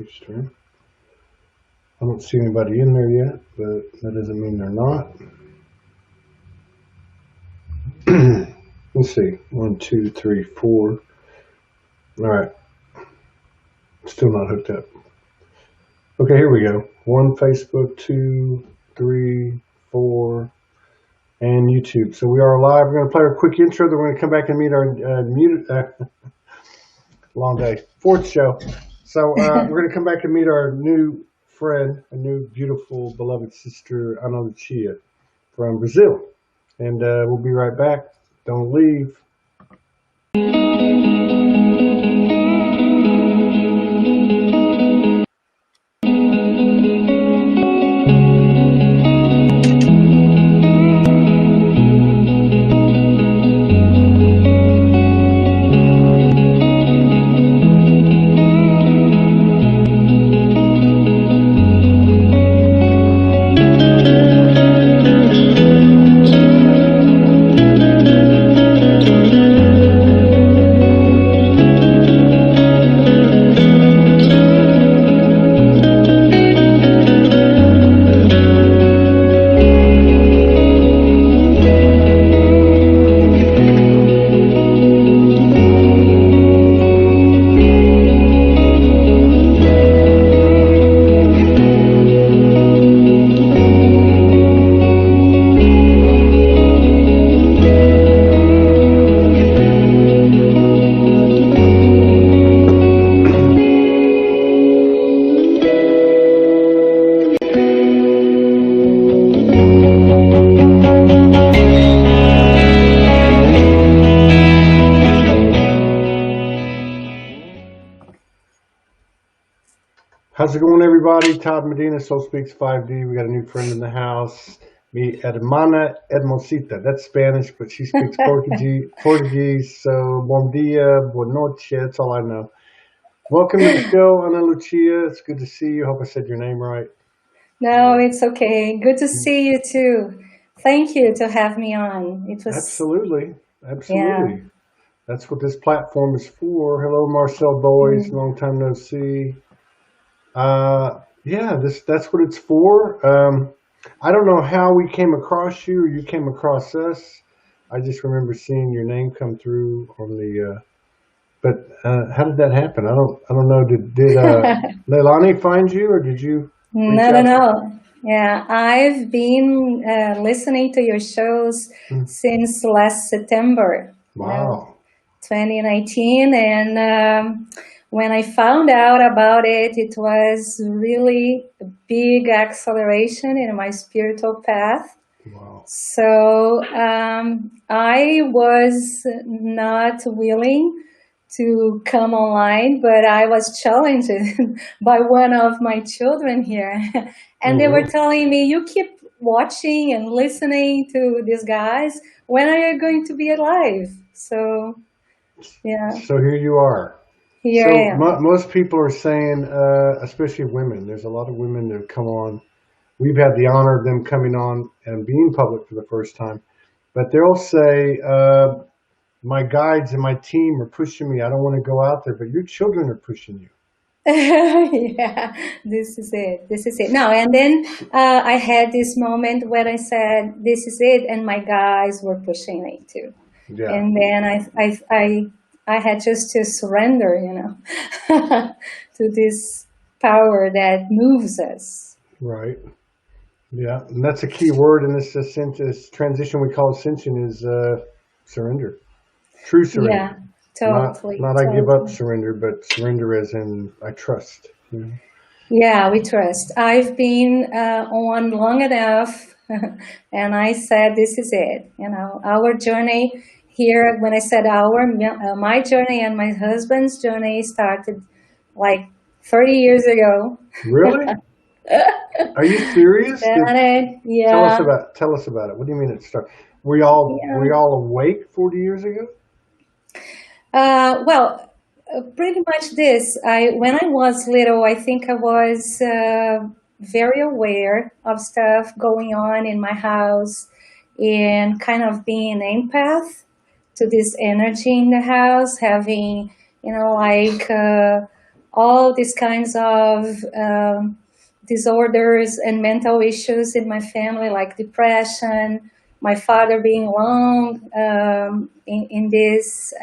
Each turn. I don't see anybody in there yet, but that doesn't mean they're not. Let's see. 1, 2, 3, 4. All right. Still not hooked up. Okay, here we go. 1 Facebook, 2, 3, 4, and YouTube. So we are live. We're going to play our quick intro. Then we're going to come back and meet our long day. 4th show. So we're going to come back and meet our new friend, a new beautiful beloved sister, Lucia from Brazil. And we'll be right back. Don't leave. How's it going, everybody? Todd Medina, SOULSPEAKS 5D. We got a new friend in the house. Mi hermana hermosita. That's Spanish, but she speaks Portuguese. So, bom dia, boa noche. That's all I know. Welcome to the show, Ana Lucia. It's good to see you. Hope I said your name right. No, it's okay. Good to see you too. Thank you to have me on. It was Absolutely. yeah. That's what this platform is for. Hello, Marcel Boyce. Long time no see. That's what it's for. I don't know how we came across you or you came across us. I just remember seeing your name come through on the. But how did that happen? I don't know. Did Leilani find you or did you? No. Yeah, I've been listening to your shows since last September. Wow. 2019, and when I found out about it, it was really a big acceleration in my spiritual path. Wow. So I was not willing to come online, but I was challenged by one of my children here. And they were telling me, you keep watching and listening to these guys. When are you going to be alive? So, yeah. So here you are. Here I am. Most people are saying, especially women, there's a lot of women that have come on. We've had the honor of them coming on and being public for the first time. But they'll say, my guides and my team are pushing me. I don't want to go out there, but your children are pushing you. Yeah, this is it. No, and then I had this moment when I said, this is it. And my guys were pushing me too. Yeah. And then I had just to surrender, to this power that moves us. Right. Yeah. And that's a key word in this transition we call ascension is surrender. True surrender. Yeah, totally. Not I give up surrender, but surrender as in I trust. Yeah, we trust. I've been on long enough and I said, this is it. Our journey here, when I said my journey and my husband's journey started like 30 years ago. Really? Are you serious? Yeah. Tell us about it. What do you mean it started? Were you all awake 40 years ago? Pretty much this. When I was little, I think I was very aware of stuff going on in my house and kind of being an empath to this energy in the house, having, all these kinds of disorders and mental issues in my family, like depression, my father being long in these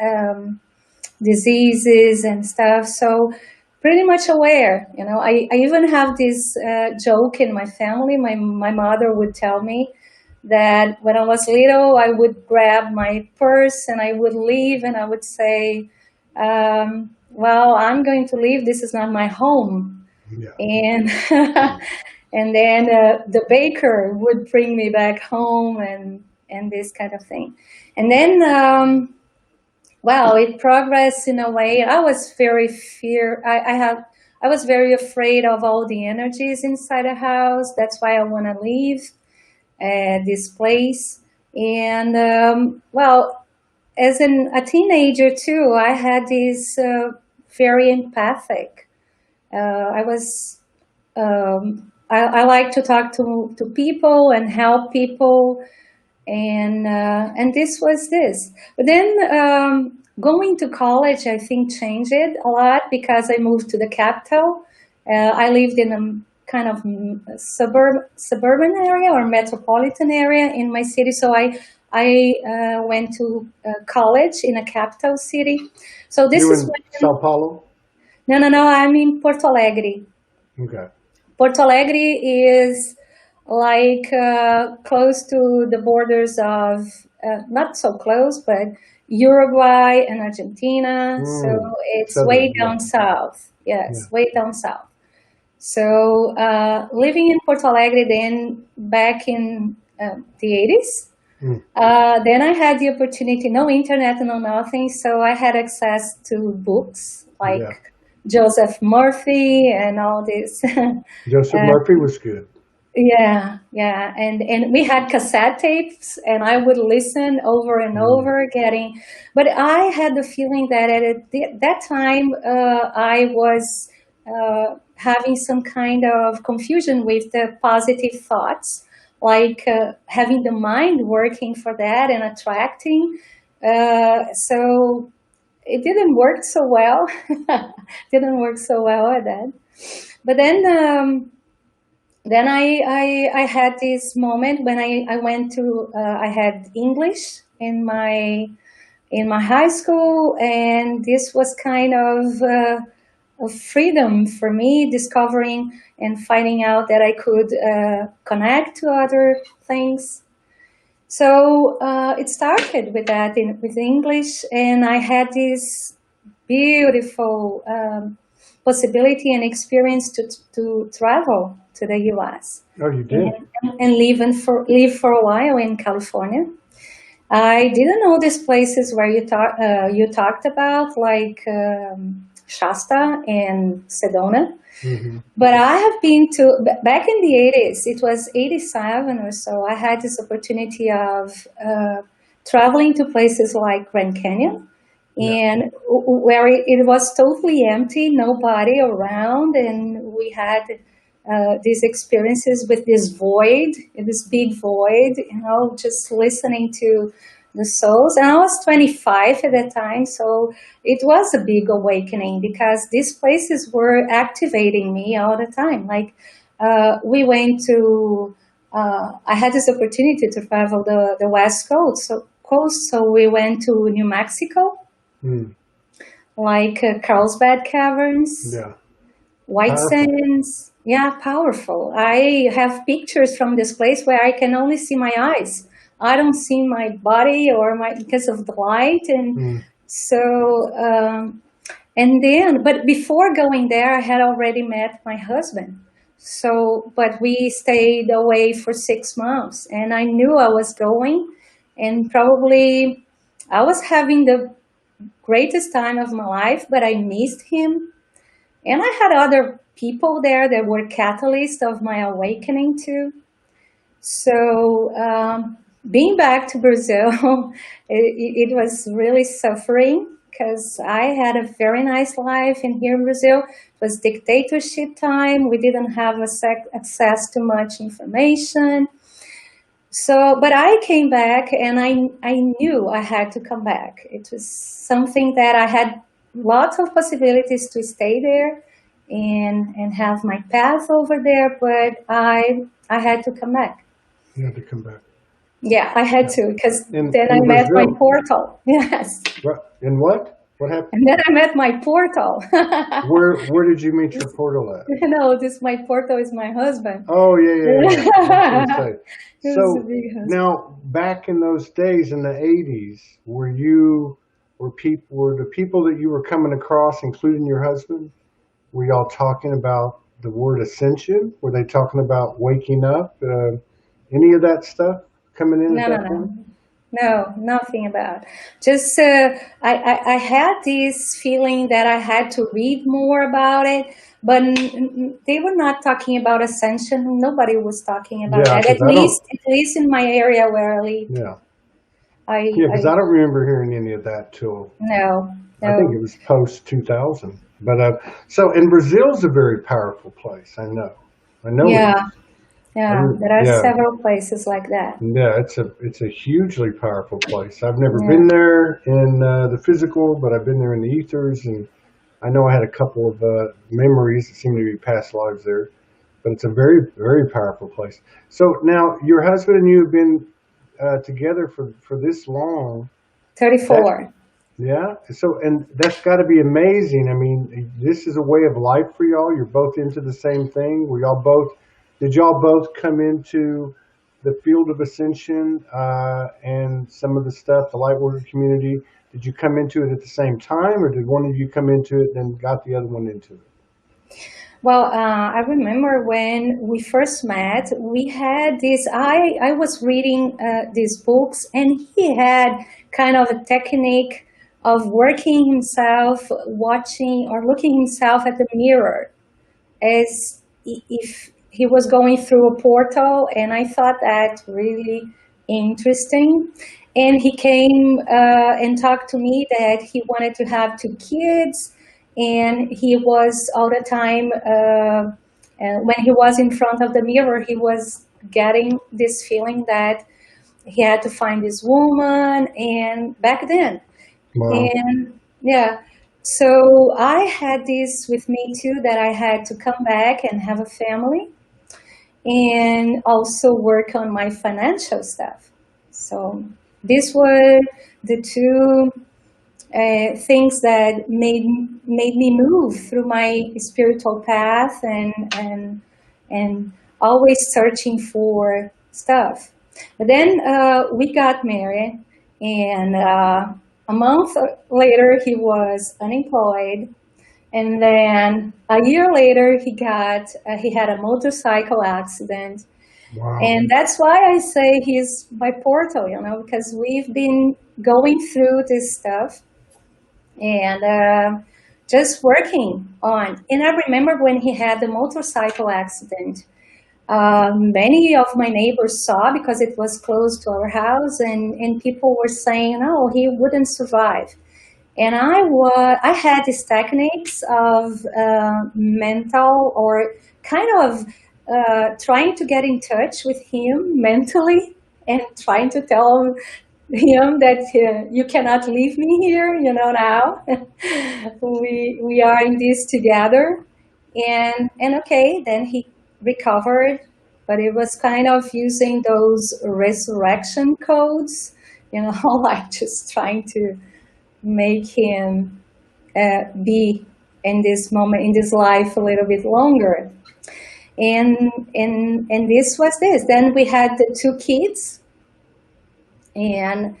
diseases and stuff. So pretty much aware, you know. I even have this joke in my family. My mother would tell me that when I was little, I would grab my purse and I would leave and I would say, well, I'm going to leave. This is not my home. Yeah. And and then the baker would bring me back home and this kind of thing. And then, well, it progressed in a way. I was very I was very afraid of all the energies inside the house. That's why I want to leave this place. And well, as a teenager too, I had this very empathic. I was I like to talk to people and help people, and this was this. But then going to college, I think changed it a lot because I moved to the capital. I lived in a kind of suburban area or metropolitan area in my city, so I went to college in a capital city. So this You is in when Sao Paulo? no, I'm in Porto Alegre. Okay. Porto Alegre is like close to the borders of, not so close, but Uruguay and Argentina. So it's way Southern, down south. yeah. Yes, way down south. So living in Porto Alegre then back in the 80s, then I had the opportunity, no internet, no nothing. So I had access to books like Yeah. Joseph Murphy and all this. Joseph Murphy was good. Yeah, and we had cassette tapes, and I would listen over and over, but I had the feeling that that time I was having some kind of confusion with the positive thoughts, like having the mind working for that and attracting. So it didn't work so well. Didn't work so well at that. But then I had this moment when I went to I had English in my high school, and this was kind of freedom for me, discovering and finding out that I could connect to other things. So it started with that with English, and I had this beautiful possibility and experience to travel to the U.S. Oh, you did? and live for a while in California. I didn't know these places where you talked about, like Shasta and Sedona. But I have been to, back in the 80s, it was 87 or so, I had this opportunity of traveling to places like Grand Canyon, and where it was totally empty, nobody around, and we had these experiences with this void, this big void, you know, just listening to the souls. And I was 25 at that time, so it was a big awakening because these places were activating me all the time. Like we went to, I had this opportunity to travel the West Coast, so we went to New Mexico, like Carlsbad Caverns, White Sands. Yeah, powerful. I have pictures from this place where I can only see my eyes. I don't see my body or because of the light. And so, and then, but before going there, I had already met my husband. So, but we stayed away for 6 months, and I knew I was going, and probably I was having the greatest time of my life, but I missed him. And I had other people there that were catalysts of my awakening too. So being back to Brazil, it was really suffering because I had a very nice life here in Brazil. It was dictatorship time. We didn't have access to much information. So, but I came back, and I knew I had to come back. It was something that I had lots of possibilities to stay there and have my path over there, but I had to come back. You had to come back. Yeah, I had to, because then I In met my Brazil. portal. Yes. What? In what? What happened? And then I met my portal. Where did you meet your portal at? No, this my portal is my husband. Oh yeah. I was gonna say. He was a So big husband. now, back in those days in the '80s, were the people that you were coming across, including your husband, were y'all talking about the word ascension? Were they talking about waking up? Any of that stuff coming in at No, no, that point? no. No, nothing about. Just I had this feeling that I had to read more about it, but they were not talking about ascension. Nobody was talking about Yeah, that. because I don't. At least in my area where I live, Yeah, yeah, I because I don't remember hearing any of that till no, I think no. it was post 2000. But so, and Brazil's a very powerful place. I know it Yeah, is. yeah. There are Yeah, several places like that. yeah, it's a hugely powerful place. I've never Yeah. been there in the physical, but I've been there in the ethers, and I know I had a couple of memories that seem to be past lives there. But it's a very very powerful place. So now your husband and you have been together for this long. That 34. Yeah. So, and that's got to be amazing. I mean, this is a way of life for y'all. You're both into the same thing. Did y'all both come into the field of ascension and some of the stuff, the light worker community? Did you come into it at the same time, or did one of you come into it and got the other one into it? Well, I remember when we first met, we had this. I was reading these books, and he had kind of a technique of working himself, watching or looking himself at the mirror as if he was going through a portal. And I thought that really interesting. And he came and talked to me that he wanted to have two kids, and he was all the time when he was in front of the mirror, he was getting this feeling that he had to find this woman, and back then. Wow. And yeah, so I had this with me too, that I had to come back and have a family and also work on my financial stuff. So these were the two things that made me move through my spiritual path, and always searching for stuff. But then we got married, and a month later he was unemployed, and then a year later he had a motorcycle accident, Wow. and that's why I say he's my portal, because we've been going through this stuff and just working on. And I remember when he had the motorcycle accident, many of my neighbors saw, because it was close to our house, and people were saying, "Oh, he wouldn't survive." And I had these techniques of mental, or kind of trying to get in touch with him mentally, and trying to tell him that you cannot leave me here, now. We are in this together. And okay, then he recovered, but it was kind of using those resurrection codes, like just trying to make him be in this moment, in this life, a little bit longer. And this was this. Then we had the two kids, and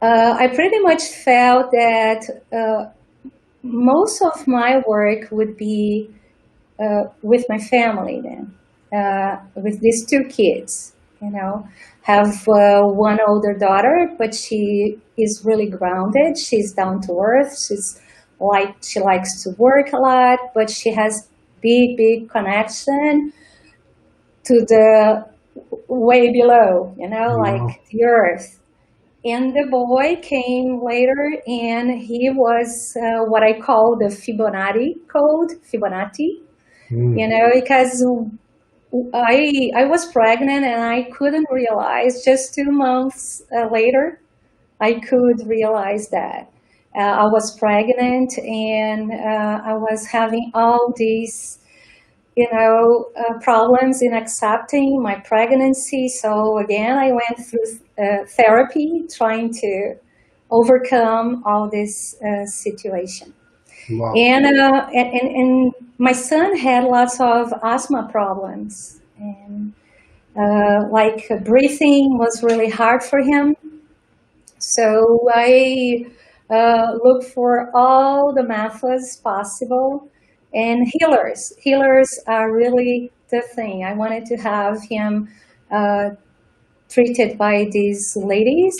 I pretty much felt that most of my work would be with my family then, with these two kids. Have one older daughter, but she is really grounded. She's down to earth. She likes to work a lot, but she has big connection to the way below, Wow. like the earth. And the boy came later, and he was what I call the Fibonacci, Mm. because I was pregnant, and I couldn't realize, just 2 months later, I could realize that. I was pregnant, and I was having all these, problems in accepting my pregnancy. So again, I went through therapy, trying to overcome all this situation. Wow. And my son had lots of asthma problems, and like breathing was really hard for him. So I looked for all the methods possible, and healers. Healers are really the thing. I wanted to have him uh, treated by these ladies.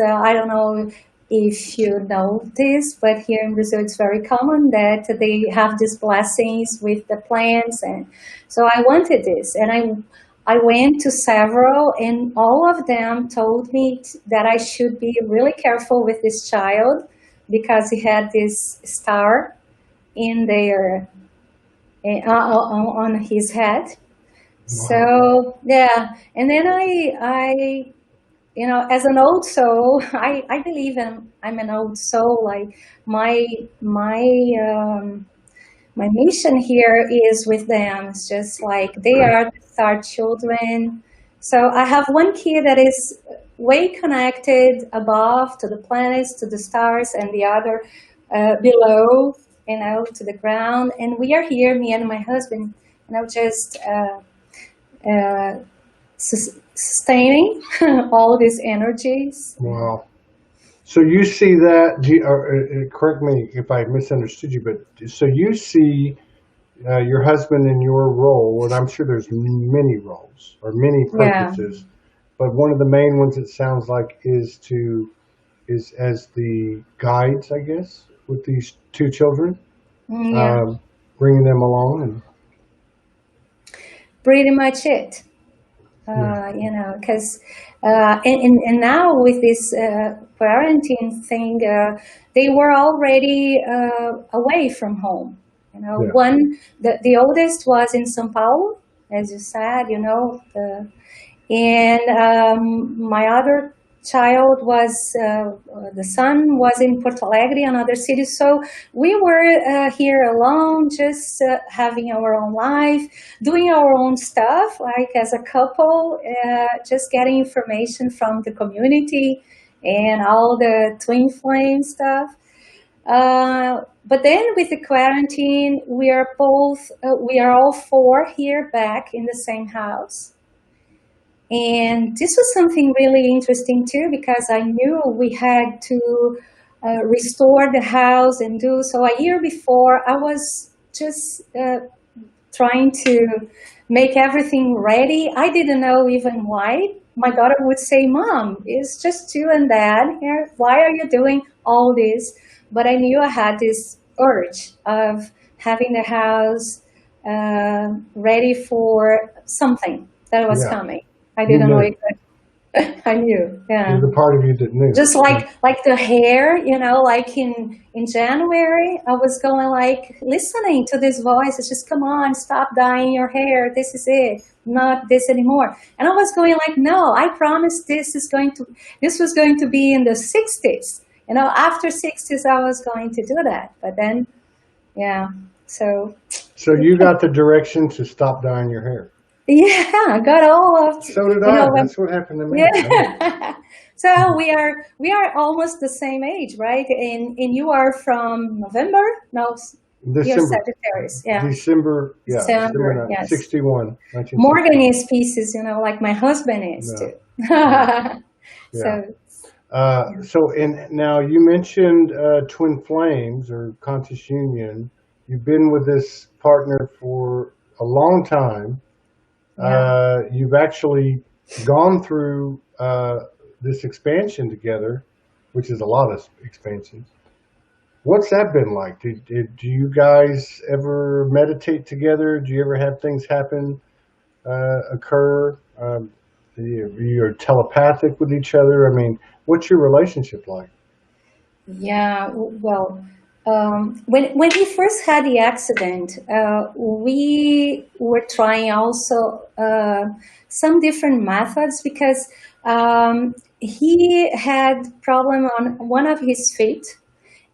I don't know if you know this, but here in Brazil it's very common that they have these blessings with the plants, and so I wanted this, and I went to several, and all of them told me that I should be really careful with this child because he had this star in their on his head. Wow. So yeah, and then I as an old soul, I believe I'm an old soul. Like my my um, my mission here is with them. It's just like they are our children. So I have one kid that is way connected above to the planets, to the stars, and the other below, to the ground. And we are here, me and my husband, just uh, sustaining all these energies. Wow. So you see that, correct me if I misunderstood you, but so you see your husband in your role, and I'm sure there's many roles or many Yeah, purposes, but one of the main ones it sounds like is as the guides, I guess, with these two children, yeah, um, bringing them along, and pretty much it. yeah, Because and now with this quarantine thing, they were already away from home. yeah, The oldest was in São Paulo, as you said. And my other child the son was in Porto Alegre, another city. So we were here alone, just having our own life, doing our own stuff, like as a couple, just getting information from the community and all the twin flame stuff. But then with the quarantine, we are all four here back in the same house. And this was something really interesting too, because I knew we had to restore the house and do so. A year before, I was just trying to make everything ready. I didn't know even why. My daughter would say, "Mom, it's just you and Dad here. Why are you doing all this?" But I knew I had this urge of having the house ready for something that was yeah. coming. I You didn't know knew. it. I knew, yeah. There's a part of you that knew. Just like the hair, like in January, I was going like listening to this voice. It's just, come on, stop dyeing your hair. This is it, not this anymore. And I was going like, no, I promised this was going to be in the 60s. After 60s, I was going to do that. But then, yeah. So So you got the direction to stop dyeing your hair. yeah, I got all of So did I. when That's what happened to me. yeah. So we are almost the same age, right? And you are from November? No, you're December. Sagittarius. Yeah, December, yeah, December. Yes. 61, Morgan 1961. is Pisces, like my husband is No, too. yeah, yeah. So So, and now you mentioned twin flames or conscious union. You've been with this partner for a long time. yeah. You've actually gone through this expansion together, which is a lot of expansions. What's that been like? Do you guys ever meditate together? Do you ever have things occur? You're telepathic with each other. I mean, what's your relationship like? Yeah, well, when he first had the accident, we were trying also some different methods because he had problem on one of his feet,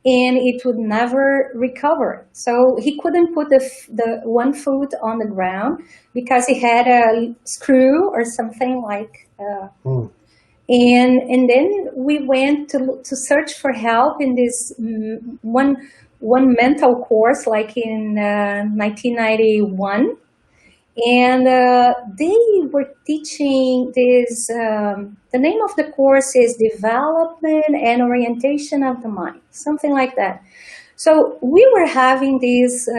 and it would never recover. So he couldn't put the one foot on the ground because he had a screw or something like. And then we went to search for help in this one mental course, like in 1991. And they were teaching this, the name of the course is Development and Orientation of the Mind, something like that. So we were having this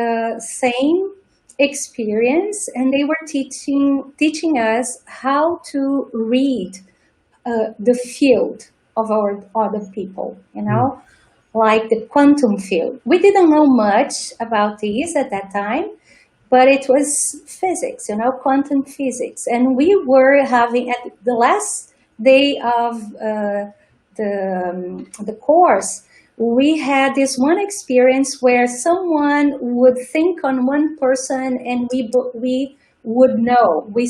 same experience, and they were teaching us how to read the field of our other people, like the quantum field. We didn't know much about this at that time, but it was physics, quantum physics. And we were having, at the last day of the course, we had this one experience where someone would think on one person, and we would know. We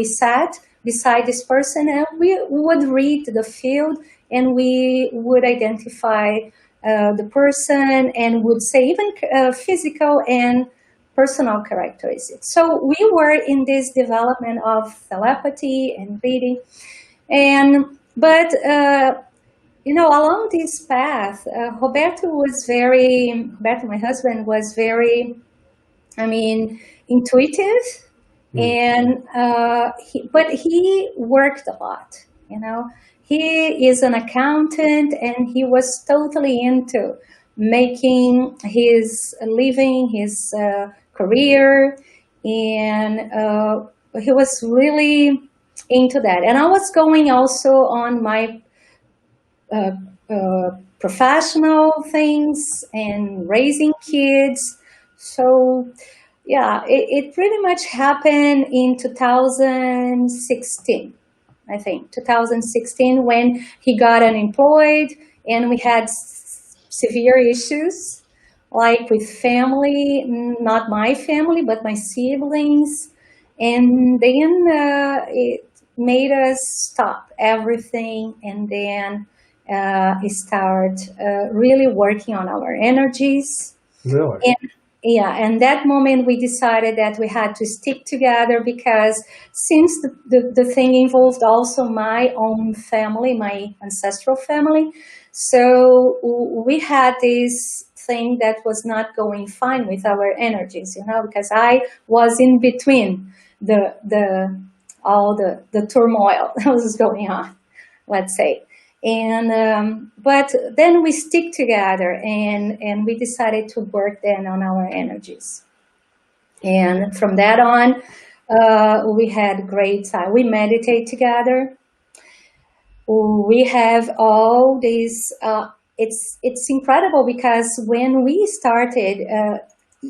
sat beside this person, and we would read the field, and we would identify the person, and would say even physical and personal characteristics. So we were in this development of telepathy and reading, but along this path, Roberto, my husband, was very, intuitive, and but he worked a lot. He is an accountant, and he was totally into making his living, his career, and he was really into that. And I was going also on my professional things and raising kids. So yeah, it pretty much happened in 2016, I think, 2016, when he got unemployed, and we had severe issues, like with family, not my family, but my siblings. And then it made us stop everything, and then start really working on our energies. Really? And that moment we decided that we had to stick together, because since the thing involved also my own family, my ancestral family, so we had this thing that was not going fine with our energies, because I was in between all the turmoil that was going on, let's say. And but then we stick together, and we decided to work then on our energies. And from that on, we had great time. We meditate together. We have all these. It's incredible, because when we started,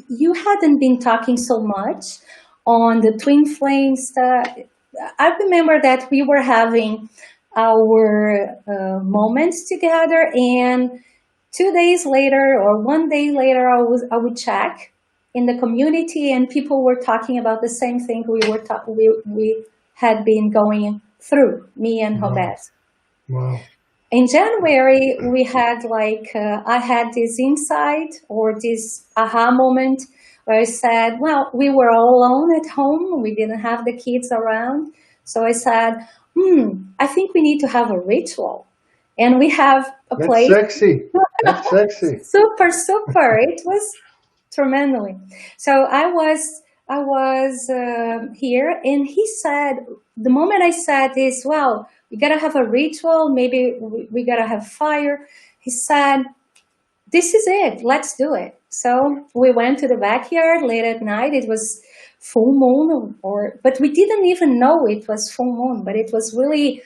you hadn't been talking so much on the twin flame stuff. I remember that we were having our moments together, and 2 days later or 1 day later, I would check in the community, and people were talking about the same thing we had been going through, me and Roberto. Wow. In January, we had I had this insight, or this aha moment, where I said, well, we were all alone at home. We didn't have the kids around. So I said, I think we need to have a ritual. And we have a place. That's sexy. That's sexy. Super, super. It was tremendously. So I was here, and he said, the moment I said this, well, we got to have a ritual. Maybe we got to have fire. He said, this is it. Let's do it. So we went to the backyard late at night. It was full moon, but we didn't even know it was full moon, but it was really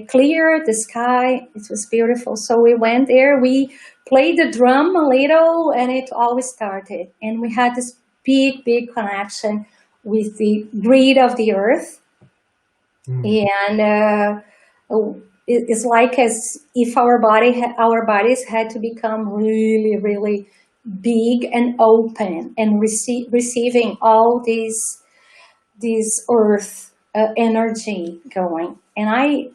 clear, the sky. It was beautiful. So we went there. We played the drum a little, and it always started. And we had this big, big connection with the grid of the earth. And it's like as if our bodies had to become really, really big and open, and receiving all this earth energy going. And I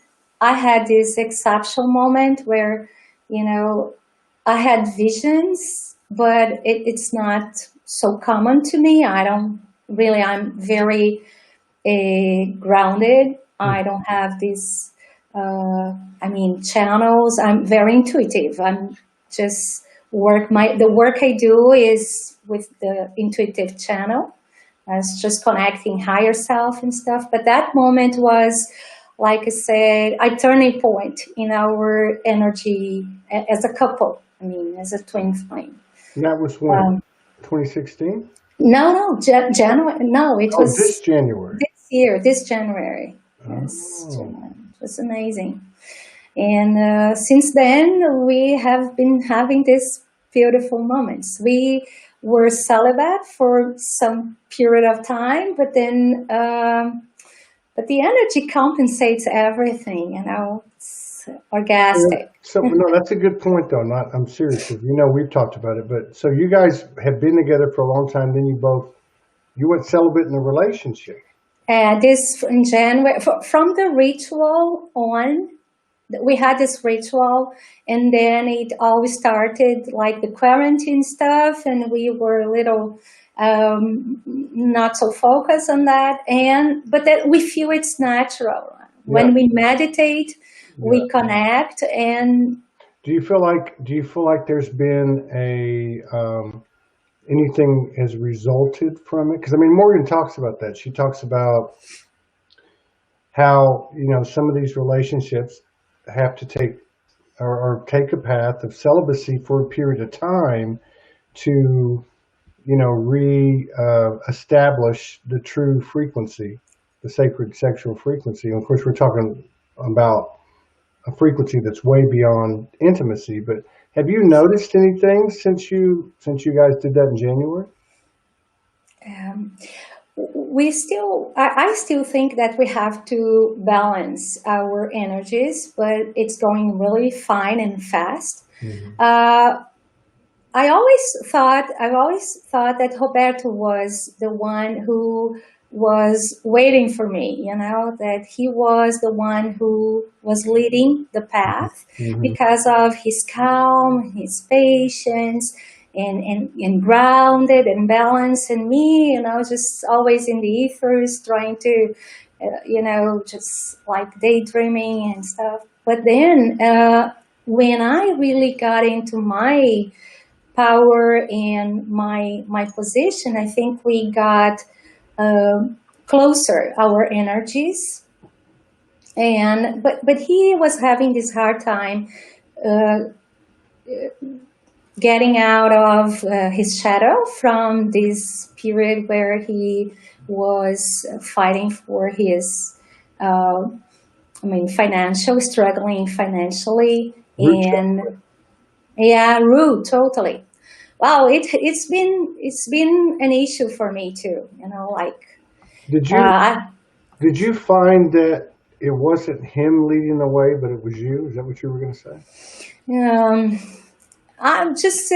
had this exceptional moment where, I had visions, but it's not so common to me. I don't really, I'm very grounded. I don't have these, channels. I'm very intuitive. I'm just the work I do is with the intuitive channel. It's just connecting higher self and stuff. But that moment was, like I said, a turning point in our energy as a couple. I mean, as a twin flame. And that was when? 2016? No, January. No, it Oh, this was January. this year, this January. Yes, Oh. January. It was amazing. And since then, we have been having these beautiful moments. We were celibate for some period of time, but then, but the energy compensates everything, it's orgastic. So no, that's a good point though. I'm serious because we've talked about it. But so you guys have been together for a long time. Then you went celibate in the relationship. This in January, from the ritual on, we had this ritual, and then it always started like the quarantine stuff, and we were a little not so focused on that. But that we feel it's natural when we meditate, we connect. And do you feel like there's been anything has resulted from it? Because I mean, Morgan talks about that. She talks about how some of these relationships have to take a path of celibacy for a period of time to establish the true frequency, the sacred sexual frequency. And of course, we're talking about a frequency that's way beyond intimacy. But have you noticed anything since you guys did that in January? I still think that we have to balance our energies, but it's going really fine and fast. Mm-hmm. I've always thought that Roberto was the one who was waiting for me, that he was the one who was leading the path because of his calm, his patience, and grounded and balanced, and me, just always in the ethers trying to, just like daydreaming and stuff. But then when I really got into my power and my position, I think we got closer, our energies. But he was having this hard time getting out of his shadow from this period where he was fighting for his struggling financially. Rude, totally. Wow, it's been an issue for me too. Did you find that it wasn't him leading the way, but it was you? Is that what you were going to say? I'm just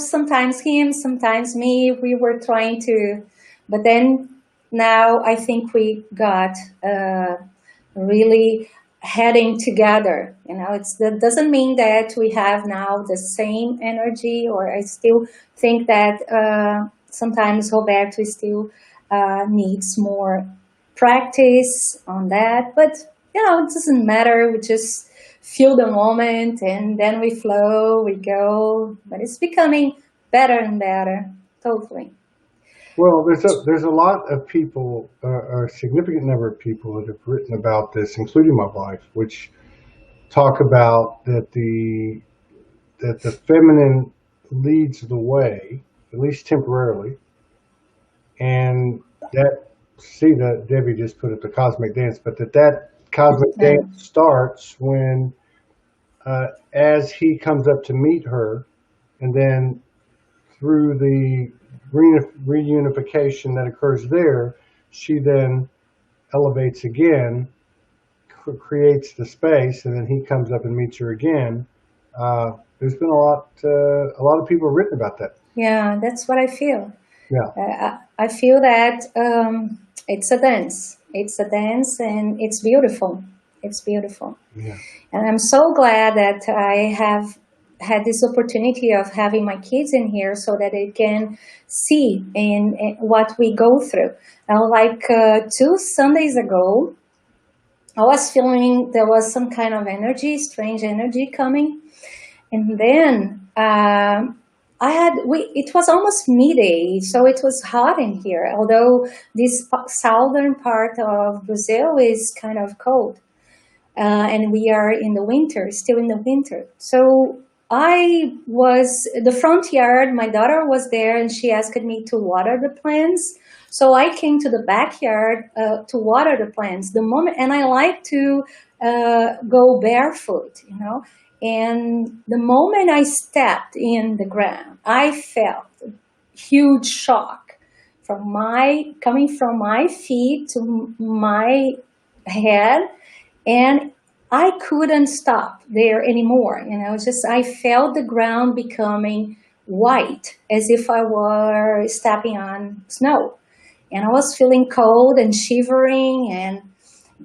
sometimes him, sometimes me. We were trying to, but then now I think we got really heading together. That doesn't mean that we have now the same energy, or I still think that sometimes Roberto still needs more practice on that. But it doesn't matter. We just feel the moment, and then we flow, we go. But it's becoming better and better, totally. Well, there's a lot of people, a significant number of people that have written about this, including my wife, which talk about that the feminine leads the way, at least temporarily, and that Debbie just put it, the cosmic dance, but that cosmic dance starts when as he comes up to meet her, and then through the reunification that occurs there, she then elevates again, creates the space, and then he comes up and meets her again. There's been a lot of people have written about that. Yeah, that's what I feel. Yeah, I feel that it's a dance. It's a dance, and it's beautiful. It's beautiful. Yeah. And I'm so glad that I have had this opportunity of having my kids in here so that they can see in what we go through. Like 2 Sundays ago, I was feeling there was some kind of energy, strange energy coming. And then it was almost midday, so it was hot in here, although this southern part of Brazil is kind of cold. And we are in the winter, still in the winter. So the front yard, my daughter was there and she asked me to water the plants. So I came to the backyard to water the plants. And I like to go barefoot, and the moment I stepped in the ground, I felt a huge shock coming from my feet to my head, and I couldn't stop there anymore. I felt the ground becoming white as if I were stepping on snow. And I was feeling cold and shivering,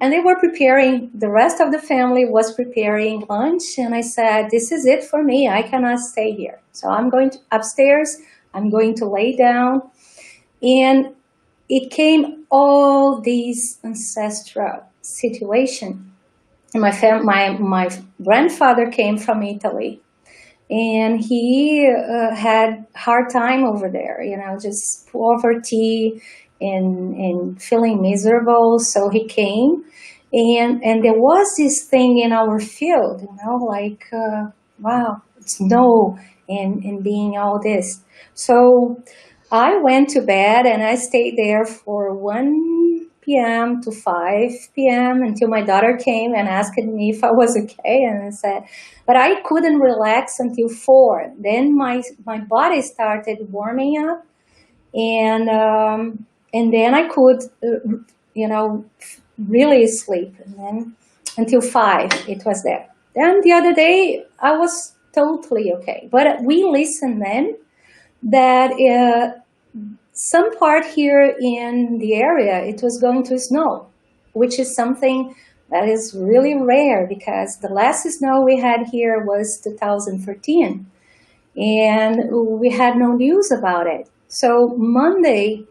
and they were preparing, the rest of the family was preparing lunch, and I said, this is it for me. I cannot stay here. So I'm going upstairs, I'm going to lay down. And it came all these ancestral situation. My grandfather came from Italy, and he had hard time over there, just poverty and feeling miserable. So he came, and there was this thing in our field, like wow, snow and being all this. So I went to bed and I stayed there for 1 p.m. to 5 p.m. until my daughter came and asked me if I was okay, and I said, but I couldn't relax until 4. Then my body started warming up, and then I could, really sleep. And then until 5, it was there. Then the other day, I was totally okay. But we listened then that some part here in the area, it was going to snow, which is something that is really rare because the last snow we had here was 2013, and we had no news about it. So Monday,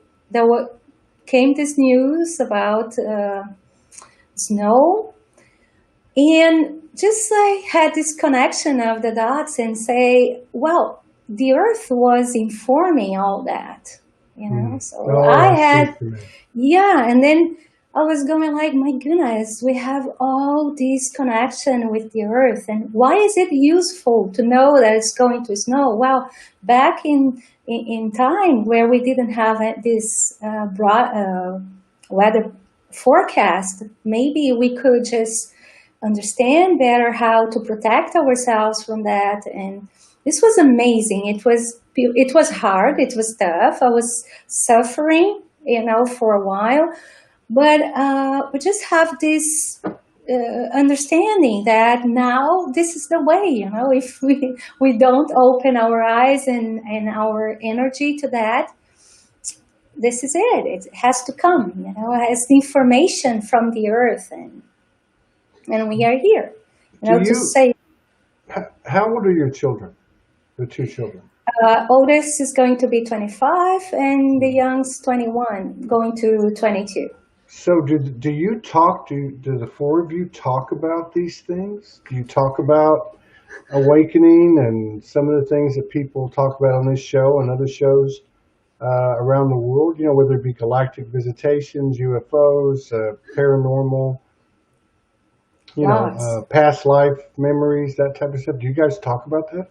came this news about snow, and just I had this connection of the dots and say, well, the earth was informing all that. So I had, and then I was going like, my goodness, we have all this connection with the earth, and why is it useful to know that it's going to snow? Well, back in time where we didn't have this broad weather forecast, maybe we could just understand better how to protect ourselves from that. And this was amazing. It was hard. It was tough. I was suffering, for a while. But we just have this understanding that now this is the way, if we don't open our eyes and our energy to that, this is it. It has to come, as the information from the earth. And we are here, to say. How old are your children? The 2 children? Oldest is going to be 25, and the young's 21, going to 22. So do you talk, do the 4 of you talk about these things? Do you talk about awakening and some of the things that people talk about on this show and other shows around the world, whether it be galactic visitations, UFOs, paranormal, past life memories, that type of stuff? Do you guys talk about that?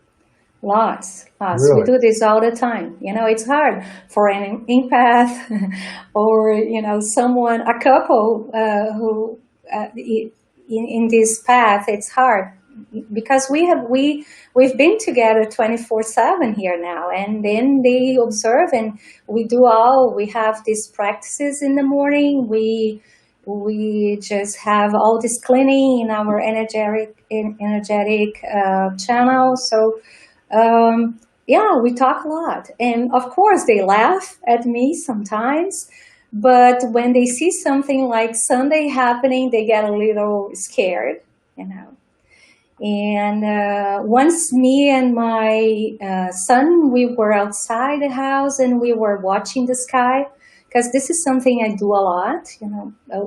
Lots. Really? We do this all the time. It's hard for an empath or, someone, a couple who in this path, it's hard because we've been together 24/7 here now, and then they observe, and we have these practices in the morning. We just have all this cleaning in our energetic channel. So we talk a lot, and of course they laugh at me sometimes, but when they see something like Sunday happening, they get a little scared, And once me and my son, we were outside the house and we were watching the sky, because this is something I do a lot,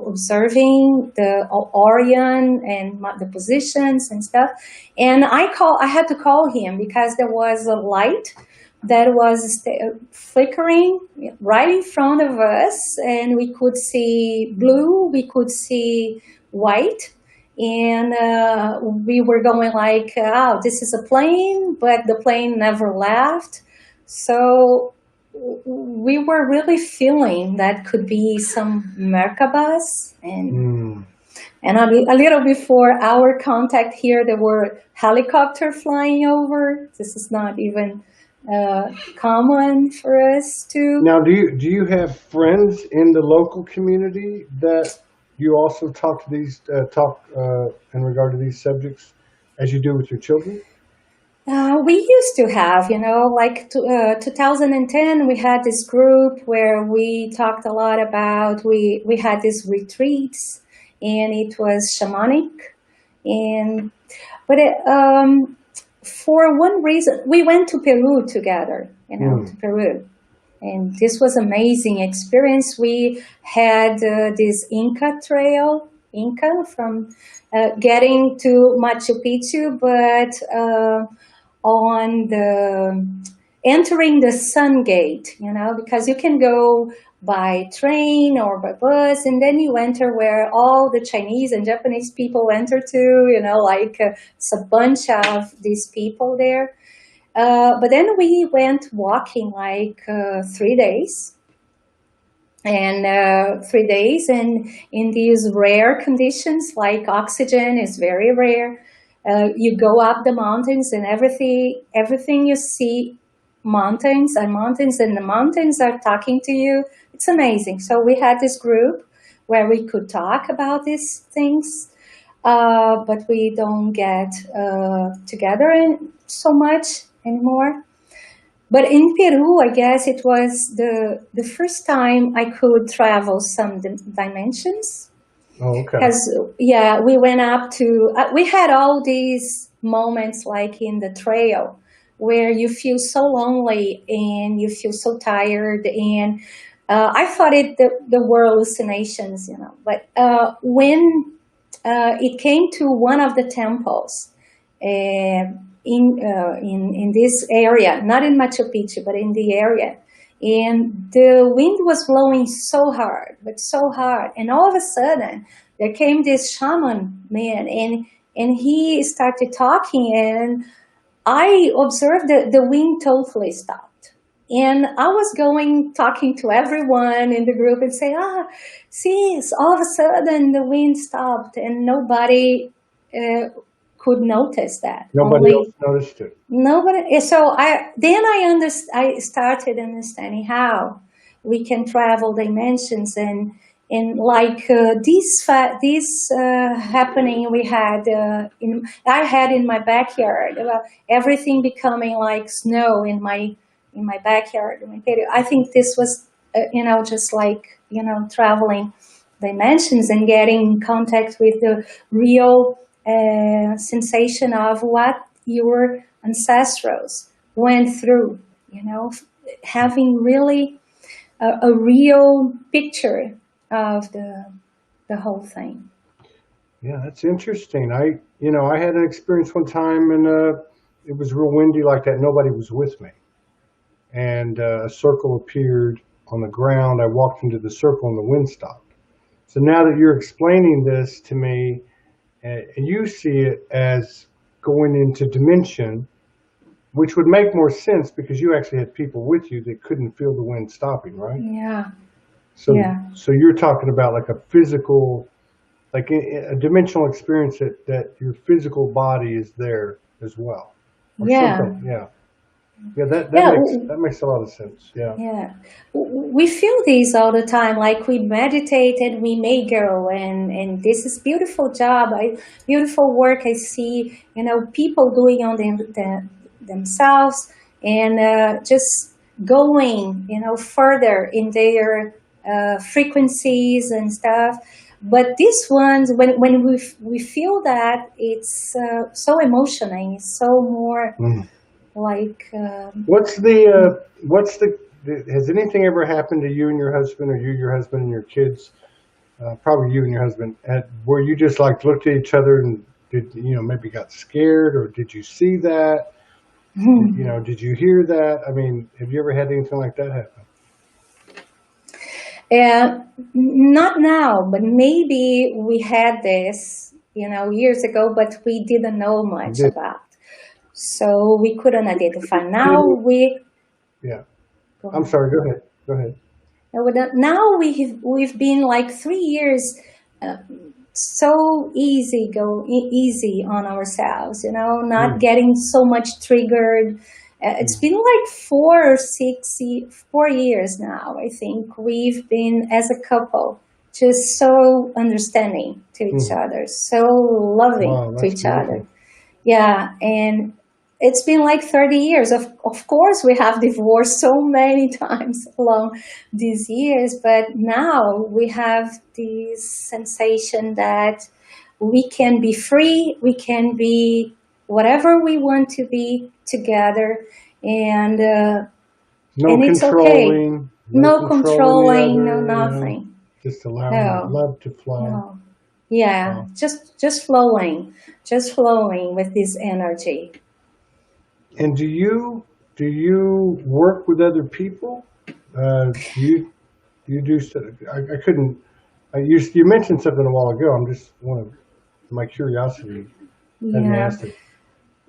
observing the Orion and the positions and stuff. And I had to call him because there was a light that was flickering right in front of us, and we could see blue, we could see white, and we were going like, oh, this is a plane, but the plane never left. So we were really feeling that could be some Merkabahs, and a little before our contact here, there were helicopters flying over. This is not even common for us to. Now, do you have friends in the local community that you also talk to these in regard to these subjects as you do with your children? We used to have, like 2010, we had this group where we talked a lot about, we had these retreats, and it was shamanic. But for one reason, we went to Peru together, to Peru. And this was amazing experience. We had this Inca trail, from getting to Machu Picchu, but on entering the Sun Gate, because you can go by train or by bus, and then you enter where all the Chinese and Japanese people enter to, it's a bunch of these people there. But then we went walking 3 days. And 3 days, and in these rare conditions, like oxygen is very rare. You go up the mountains, and everything you see, mountains, and the mountains are talking to you. It's amazing. So we had this group where we could talk about these things, but we don't get together so much anymore. But in Peru, I guess it was the first time I could travel some dimensions. Oh, okay. Because, we went up to, we had all these moments like in the trail where you feel so lonely and you feel so tired. And I thought there were hallucinations, But when it came to one of the temples, in this area, not in Machu Picchu, but in the area. And the wind was blowing so hard, and all of a sudden there came this shaman man, and he started talking, and I observed that the wind totally stopped. And I was talking to everyone in the group and say, see, all of a sudden the wind stopped, and nobody could notice that. Nobody else noticed it. Nobody. So I started understanding how we can travel dimensions, and like this happening we had I had in my backyard, everything becoming like snow in my backyard. I think this was just like traveling dimensions and getting in contact with the real sensation of what your ancestors went through, having really a real picture of the whole thing. Yeah, that's interesting. I had an experience one time, and it was real windy like that. Nobody was with me, and a circle appeared on the ground. I walked into the circle, and the wind stopped. So now that you're explaining this to me, you see it as going into dimension, which would make more sense because you actually had people with you that couldn't feel the wind stopping, right? Yeah. So you're talking about like a physical, like a dimensional experience that your physical body is there as well. Or something. Yeah. Yeah, that makes a lot of sense. Yeah. Yeah. We feel these all the time. Like we meditate and we may go, and this is beautiful job, beautiful work I see, people doing on themselves, and just going, further in their frequencies and stuff. but these ones, when we feel that, it's so emotional, it's so more like. Has anything ever happened to you and your husband, or you, your husband, and your kids? Probably you and your husband, where you just like looked at each other and maybe got scared, or did you see that? Did you hear that? I mean, have you ever had anything like that happen? Not now, but maybe we had this, years ago, but we didn't know much about. So we couldn't identify. Now we. Yeah. I'm sorry. Go ahead. Now we've been like 3 years, so easy on ourselves, not getting so much triggered. It's been like 4 years now. I think we've been, as a couple, just so understanding to each other, so loving to each other. Yeah, and it's been like 30 years. Of course, we have divorced so many times along these years, but now we have this sensation that we can be free, we can be whatever we want to be together, and it's okay. No controlling, no nothing. Just allowing love to flow. No. Yeah, just flowing with this energy. And do you work with other people? You do. I couldn't. You mentioned something a while ago. I'm just my curiosity. Yeah.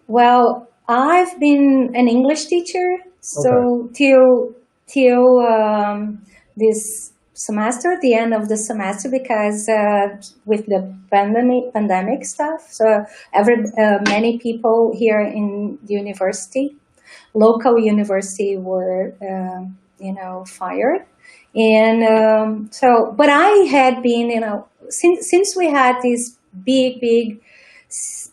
Well, I've been an English teacher, so till this semester, the end of the semester, because with the pandemic stuff, so many people here in the local university were fired, and but I had been since we had these big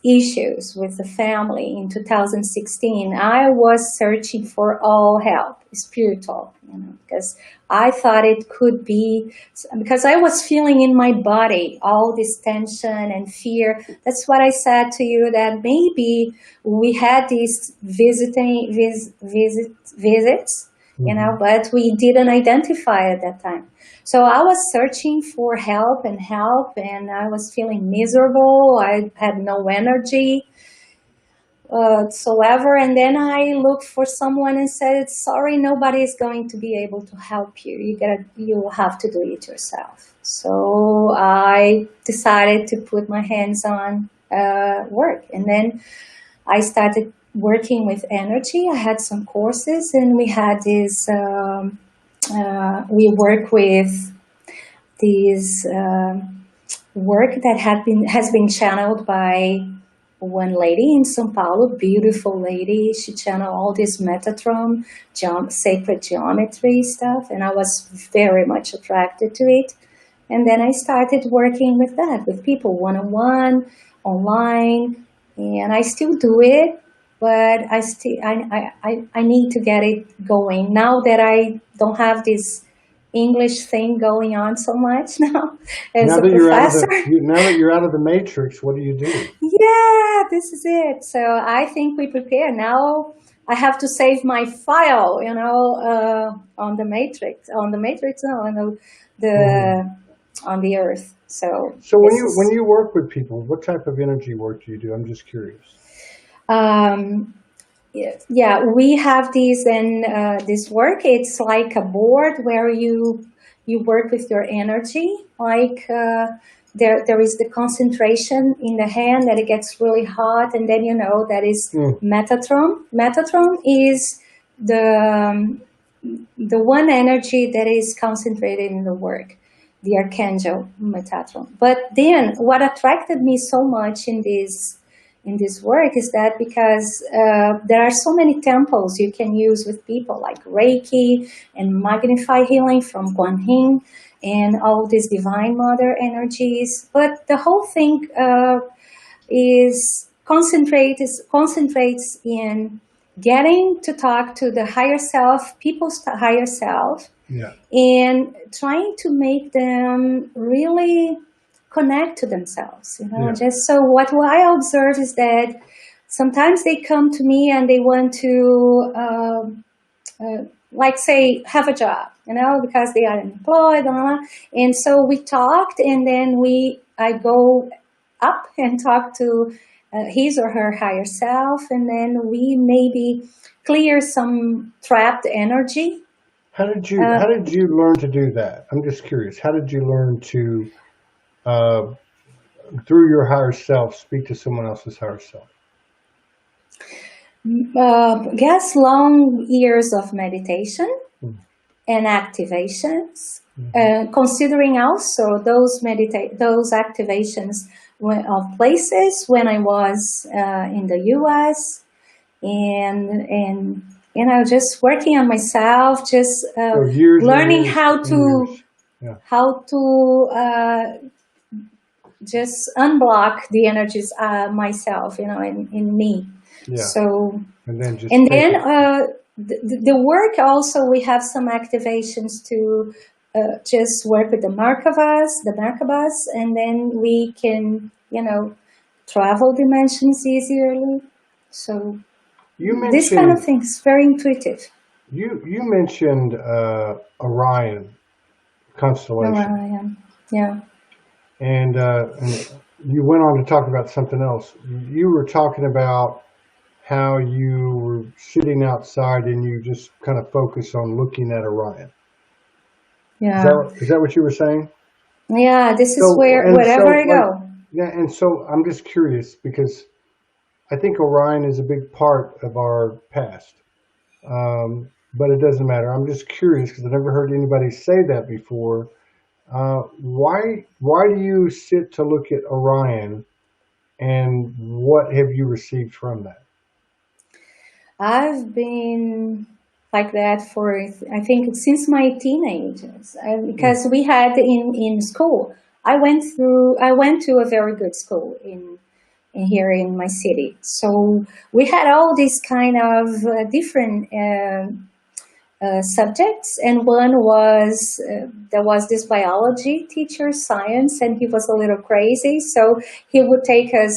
issues with the family in 2016, I was searching for all help, spiritual, because I thought it could be, because I was feeling in my body all this tension and fear. That's what I said to you, that maybe we had these visits, but we didn't identify at that time. So I was searching for help, and I was feeling miserable. I had no energy whatsoever. And then I looked for someone and said, sorry, nobody is going to be able to help you. You will have to do it yourself. So I decided to put my hands on work. And then I started working with energy. I had some courses, and we had this... we work with this work that has been channeled by one lady in São Paulo, beautiful lady. She channeled all this Metatron, sacred geometry stuff, and I was very much attracted to it. And then I started working with that, with people one-on-one, online, and I still do it. But I need to get it going now that I don't have this English thing going on so much now as a professor. Now that you're out of the matrix, what do you do? Yeah, this is it. So I think we prepare now. I have to save my file, on the matrix. On the earth. So when you work with people, what type of energy work do you do? I'm just curious. Yeah, we have these, and this work, it's like a board where you work with your energy. Like there is the concentration in the hand that it gets really hot, and then that is Metatron. Metatron is the one energy that is concentrated in the work, the Archangel Metatron. But then what attracted me so much in this work is that because there are so many temples you can use with people, like Reiki and Magnify Healing from Guan Yin and all these Divine Mother energies. But the whole thing concentrates in getting to talk to the higher self, people's higher self, and trying to make them really connect to themselves, Yeah. just so what I observe is that sometimes they come to me and they want to like say have a job, because they are unemployed, blah, blah, blah. And so we talked, and then I go up and talk to his or her higher self, and then we maybe clear some trapped energy. How did you learn to do that? I'm just curious. How did you learn to, uh, through your higher self, speak to someone else's higher self? Guess long years of meditation Mm. and activations, Mm-hmm. considering also those activations of places when I was in the U.S. and just working on myself, just So years and learning years how and to years. Yeah. just unblock the energies myself, in me. Yeah. So, And then just and take then it. the work also, we have some activations to just work with the Merkabahs, and then we can, travel dimensions easily. So You this kind of mentioned thing is very intuitive. you mentioned Orion constellation, Orion, yeah. and you went on to talk about something else. You were talking about how you were sitting outside and you just kind of focus on looking at Orion. Yeah, Is that what you were saying? yeah. This is So and so wherever I like go. yeah, and so I'm just curious because I think Orion is a big part of our past. But it doesn't matter. I'm just curious because I've never heard anybody say that before. Why do you sit to look at Orion, and what have you received from that? I've been like that for, I think, since my teenagers, Hmm. because we had in school. I went to a very good school in here in my city. So we had all these kind of different subjects, and one was there was this biology teacher, science, and he was a little crazy, so he would take us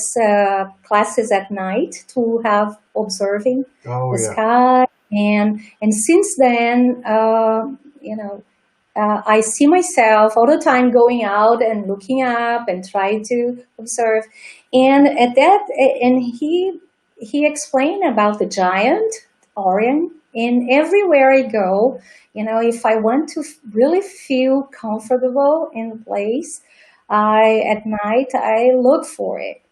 classes at night to have observing Oh the yeah. sky, and since then, I see myself all the time going out and looking up and try to observe, and at that, and he explained about the giant Orion. And everywhere I go, if I want to really feel comfortable in the place, at night I look for it.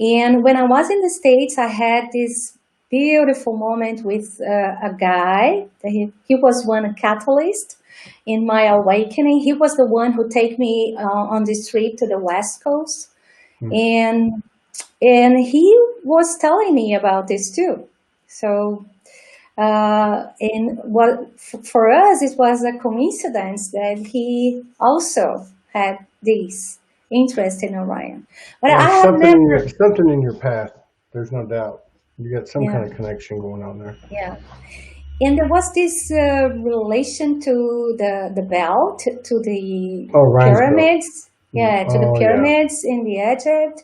And when I was in the States, I had this beautiful moment with a guy. He was one catalyst in my awakening. He was the one who take me on this trip to the West Coast, Hmm. and he was telling me about this too. So, and what for us, it was a coincidence that he also had this interest in Orion. But Well, I there's have never, something in your path. There's no doubt. You got some yeah, kind of connection going on there. yeah. And there was this relation to the belt, to the Oh, Ryan's belt. pyramids, yeah, to the Oh yeah. pyramids in the Egypt.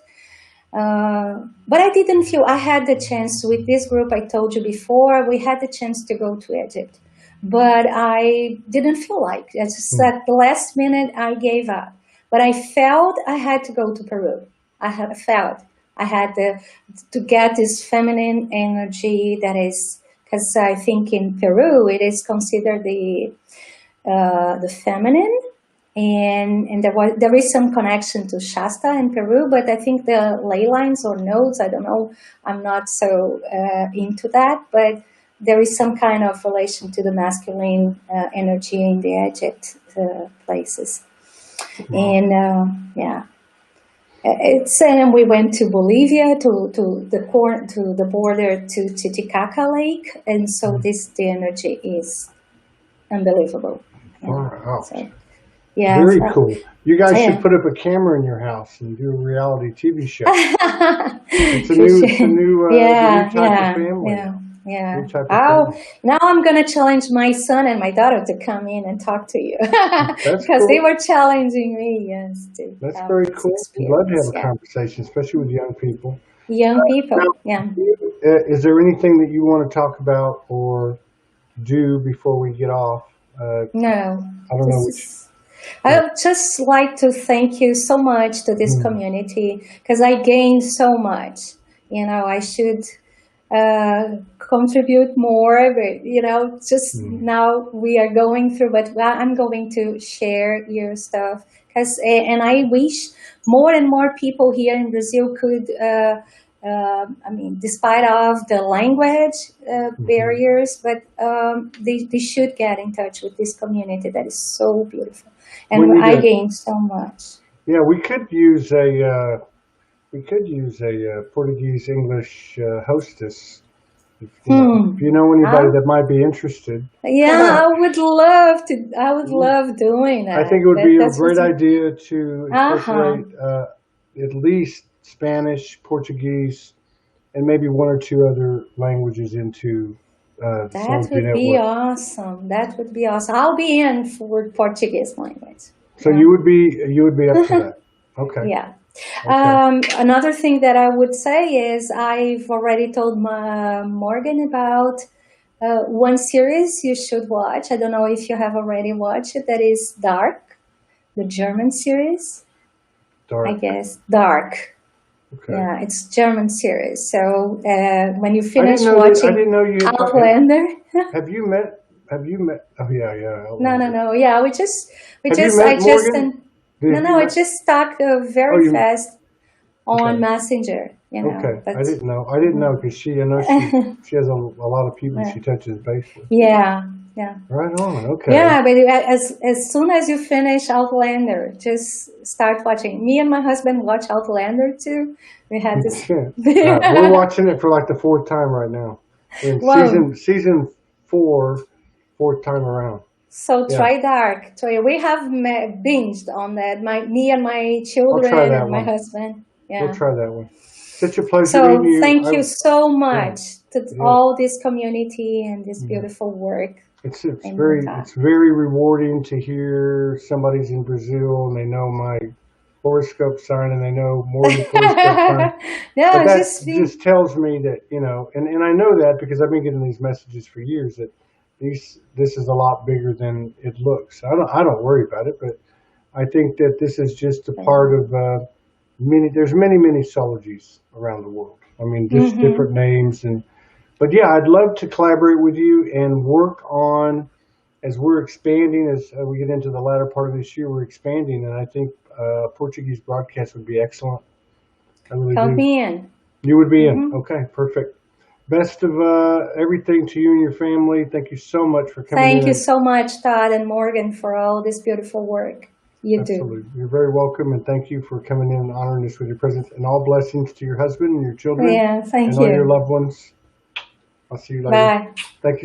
But I didn't feel I had the chance with this group. I told you before, we had the chance to go to Egypt, but I didn't feel like it's just Hmm. at the last minute I gave up. But I felt I had to go to Peru. I had felt I had to get this feminine energy that is, because I think in Peru it is considered the feminine, and there is some connection to Shasta in Peru, but I think the ley lines or nodes, I don't know, I'm not so into that, but there is some kind of relation to the masculine energy in the Egypt places, Wow. and yeah. It's and we went to Bolivia to the border to Titicaca Lake, and so Hmm. the energy is unbelievable. Yeah. Wow. So yeah, Very so, cool. You guys should yeah. put up a camera in your house and do a reality TV show. It's a For new, sure. it's a new Yeah, type of yeah, family. yeah, Yeah. Any type of Oh, thing. now I'm gonna challenge my son and my daughter to come in and talk to you That's because they cool. were challenging me, yes, to That's have very this cool. We'd love to have experience. a Yeah. conversation, especially with young people. Young Now, people. Yeah. is there anything that you want to talk about or do before we get off? No, I don't know this which. is. I would just like to thank you so much to this Hmm. community because I gained so much. I should contribute more, but just Hmm. now we are going through. But I'm going to share your stuff and I wish more and more people here in Brazil could. I mean, despite of the language Hmm. barriers, but they should get in touch with this community that is so beautiful, We and need I to. gained so much. Yeah, we could use a Portuguese English hostess. If Hmm. you know anybody Ah, that might be interested. yeah, I would love to. I would love doing I that. think it would be a That's great what's. idea to Uh-huh. incorporate at least Spanish, Portuguese, and maybe one or two other languages into the That Soulogy would be Network. awesome. That would be awesome. I'll be in for Portuguese language. So Yeah. you would be up for that. Okay. Yeah. Okay. Another thing that I would say is I've already told Morgan about one series you should watch. I don't know if you have already watched it. That is Dark, the German series. I Dark. guess Dark. Okay. Yeah, it's German series. So when you I didn't finish know that. I didn't watching know you had. Outlander, Have you met? Have you met? Oh yeah, yeah, no, no, Outlander. no. Yeah, Have you met Morgan? no, Have you no. I met? just talked Oh, very you. fast on Okay. Messenger. Okay. But I didn't know. I didn't know mhm. because I know she has a lot of people she touches base with. Yeah, yeah. Right on. Okay. Yeah, but as soon as you finish Outlander, just start watching. Me and my husband watch Outlander too. We had this. We're watching it for like the fourth time right now. We're in Wow. season four, fourth time around. So Yeah, try Dark. So we have binged on that. Me and my I'll try children that and my one. husband. We'll Yeah. try that one. Such a pleasure meeting So you. thank you so Yeah, much to yeah. all this community and this Mhm. beautiful work It's in very Utah. it's very rewarding to hear somebody's in Brazil and they know my horoscope sign and they know Morgan's horoscope sign. But No, that just be. just tells me that, and I know that because I've been getting these messages for years that this is a lot bigger than it looks. I don't worry about it, but I think that this is just a part of many. There's many soulogies around the world. I mean, just different Mm-hmm. names but yeah, I'd love to collaborate with you and work on as we're expanding. As we get into the latter part of this year, we're expanding, and I think Portuguese broadcast would be excellent. I really Count do. me in. You would be in. Mm-hmm. Okay, perfect. Best of everything to you and your family. Thank you so much for coming in. Thank you And so much, Todd and Morgan, for all this beautiful work you do. absolutely, you're very welcome. And thank you for coming in and honoring us with your presence. And all blessings to your husband and your children Yeah, and thank all your you. loved ones. I'll see you later. Bye. Thank you.